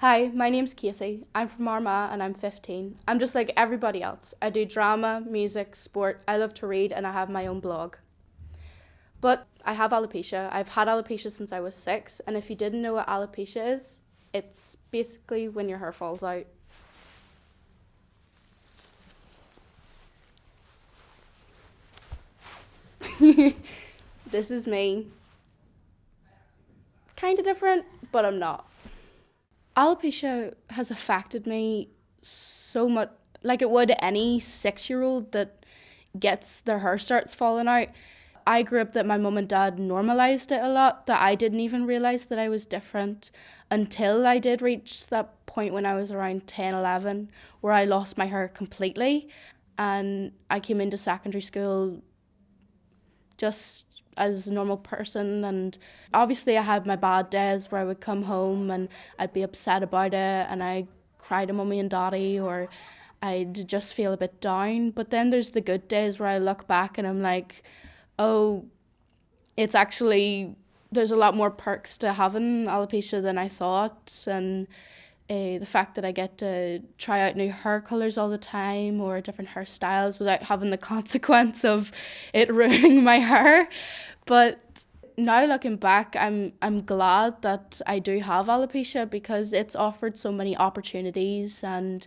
Hi, my name's Kacey. I'm from Armagh and I'm 15. I'm just like everybody else. I do drama, music, sport. I love to read and I have my own blog. But I have alopecia. I've had alopecia since I was 6, and if you didn't know what alopecia is, it's basically when your hair falls out. This is me. Kind of different, but I'm not. Alopecia has affected me so much, like it would any 6-year-old that gets their hair starts falling out. I grew up that my mum and dad normalized it a lot, that I didn't even realize that I was different until I did reach that point when I was around 10, 11, where I lost my hair completely. And I came into secondary school just as a normal person, and obviously I had my bad days where I would come home and I'd be upset about it and I cry to mummy and daddy, or I'd just feel a bit down. But then there's the good days where I look back and I'm like, oh, it's actually, there's a lot more perks to having alopecia than I thought. And the fact that I get to try out new hair colours all the time or different hairstyles without having the consequence of it ruining my hair. But now looking back, I'm glad that I do have alopecia, because it's offered so many opportunities and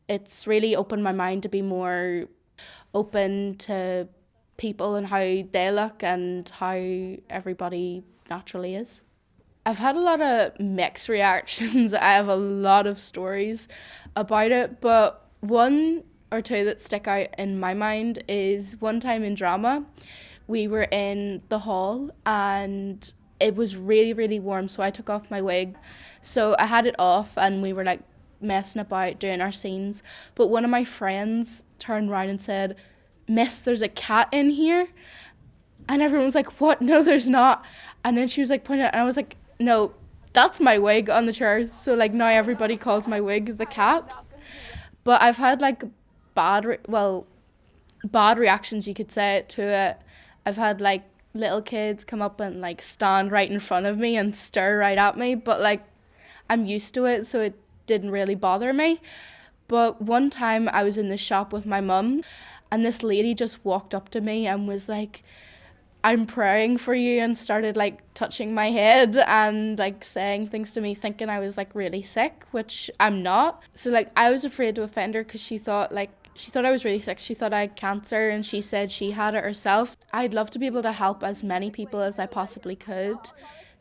it's really opened my mind to be more open to people and how they look and how everybody naturally is. I've had a lot of mixed reactions. I have a lot of stories about it, but one or two that stick out in my mind is one time in drama. We were in the hall and it was really, really warm, so I took off my wig. So I had it off and we were like messing about doing our scenes. But one of my friends turned around and said, "Miss, there's a cat in here." And everyone was like, "What? No, there's not." And then she was like pointing out, and I was like, "No, that's my wig on the chair." So like now everybody calls my wig the cat. But I've had like bad reactions, you could say, to it. I've had like little kids come up and like stand right in front of me and stare right at me, but like I'm used to it, so it didn't really bother me. But one time I was in the shop with my mum and this lady just walked up to me and was like, "I'm praying for you," and started like touching my head and like saying things to me, thinking I was like really sick, which I'm not. So like I was afraid to offend her because she thought I was really sick. She thought I had cancer and she said she had it herself. I'd love to be able to help as many people as I possibly could,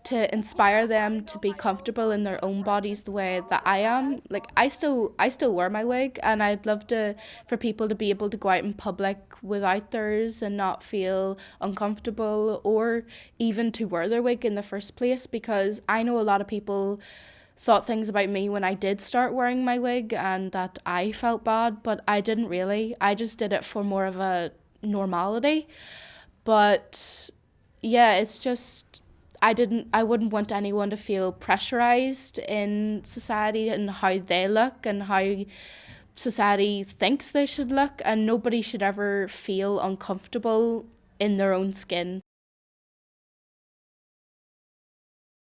to inspire them to be comfortable in their own bodies the way that I am. Like I still wear my wig, and I'd love to for people to be able to go out in public without theirs and not feel uncomfortable, or even to wear their wig in the first place, because I know a lot of people thought things about me when I did start wearing my wig and that I felt bad, but I didn't really. I just did it for more of a normality. But yeah, it's just I wouldn't want anyone to feel pressurized in society and how they look and how society thinks they should look, and nobody should ever feel uncomfortable in their own skin.